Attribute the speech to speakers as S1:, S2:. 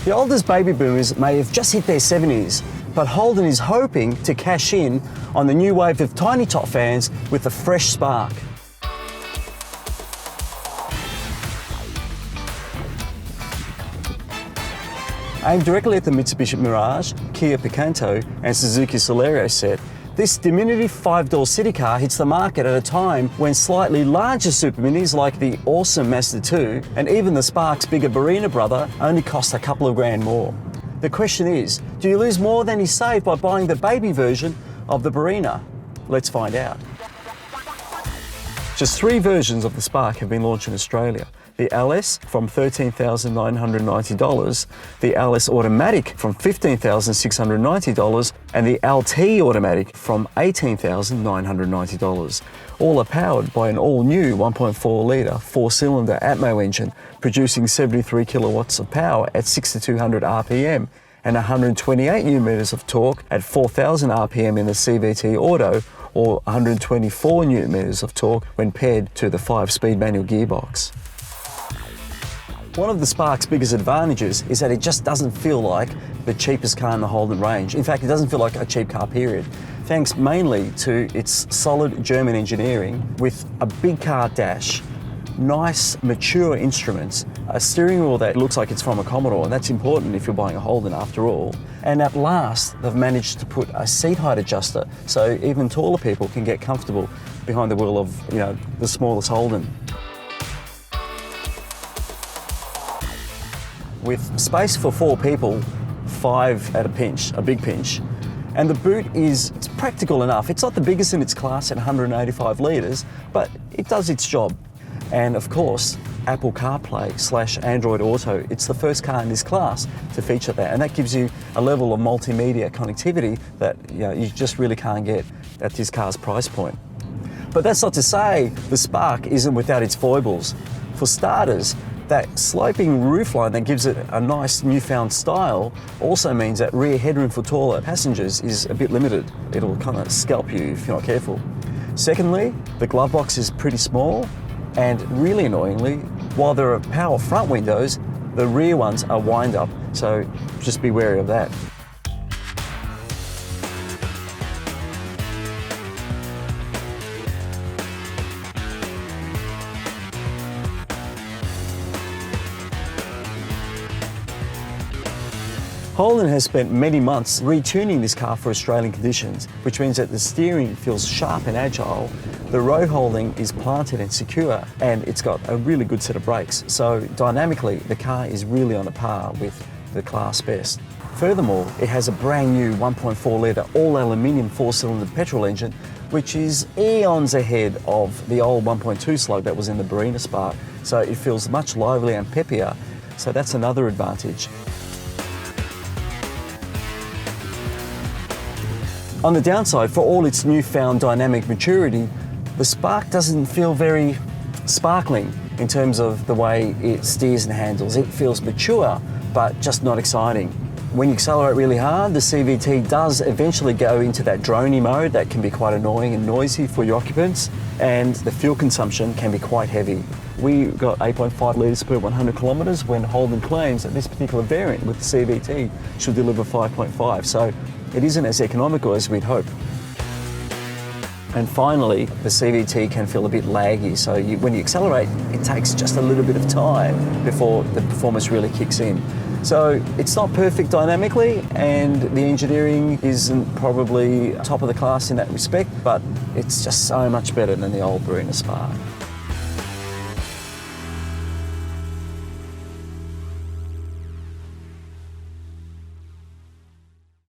S1: The oldest baby boomers may have just hit their 70s, but Holden is hoping to cash in on the new wave of tiny top fans with a fresh spark. Aimed directly at the Mitsubishi Mirage, Kia Picanto and Suzuki Celerio set, this diminutive 5-door city car hits the market at a time when slightly larger super minis like the awesome Mazda 2 and even the Spark's bigger Barina brother only cost a couple of grand more. The question is, do you lose more than you save by buying the baby version of the Barina? Let's find out. Just 3 versions of the Spark have been launched in Australia. The LS from $13,990, the LS Automatic from $15,690, and the LT Automatic from $18,990. All are powered by an all-new 1.4-litre 4-cylinder Atmo engine, producing 73 kilowatts of power at 6,200 RPM and 128 newton-meters of torque at 4,000 RPM in the CVT Auto, or 124 newton-meters of torque when paired to the 5-speed manual gearbox. One of the Spark's biggest advantages is that it just doesn't feel like the cheapest car in the Holden range. In fact, it doesn't feel like a cheap car, period. Thanks mainly to its solid German engineering with a big car dash, nice, mature instruments, a steering wheel that looks like it's from a Commodore, and that's important if you're buying a Holden after all. And at last, they've managed to put a seat height adjuster so even taller people can get comfortable behind the wheel of, the smallest Holden. With space for 4 people, 5 at a pinch, a big pinch. And the boot it's practical enough. It's not the biggest in its class at 185 litres, but it does its job. And of course, Apple CarPlay / Android Auto, it's the first car in this class to feature that. And that gives you a level of multimedia connectivity that you just really can't get at this car's price point. But that's not to say the Spark isn't without its foibles. For starters, that sloping roofline that gives it a nice newfound style also means that rear headroom for taller passengers is a bit limited. It'll kind of scalp you if you're not careful. Secondly, the glove box is pretty small, and really annoyingly, while there are power front windows, the rear ones are wind up, so just be wary of that. Holden has spent many months retuning this car for Australian conditions, which means that the steering feels sharp and agile, the road holding is planted and secure, and it's got a really good set of brakes. So dynamically, the car is really on a par with the class best. Furthermore, it has a brand new 1.4-litre all-aluminium 4-cylinder petrol engine, which is eons ahead of the old 1.2 slug that was in the Barina Spark. So it feels much livelier and peppier. So that's another advantage. On the downside, for all its newfound dynamic maturity, the Spark doesn't feel very sparkling in terms of the way it steers and handles. It feels mature, but just not exciting. When you accelerate really hard, the CVT does eventually go into that droney mode that can be quite annoying and noisy for your occupants, and the fuel consumption can be quite heavy. We got 8.5 litres per 100 kilometres when Holden claims that this particular variant with the CVT should deliver 5.5. So it isn't as economical as we'd hope. And finally, the CVT can feel a bit laggy, so when you accelerate, it takes just a little bit of time before the performance really kicks in. So it's not perfect dynamically, and the engineering isn't probably top of the class in that respect, but it's just so much better than the old Barina Spark.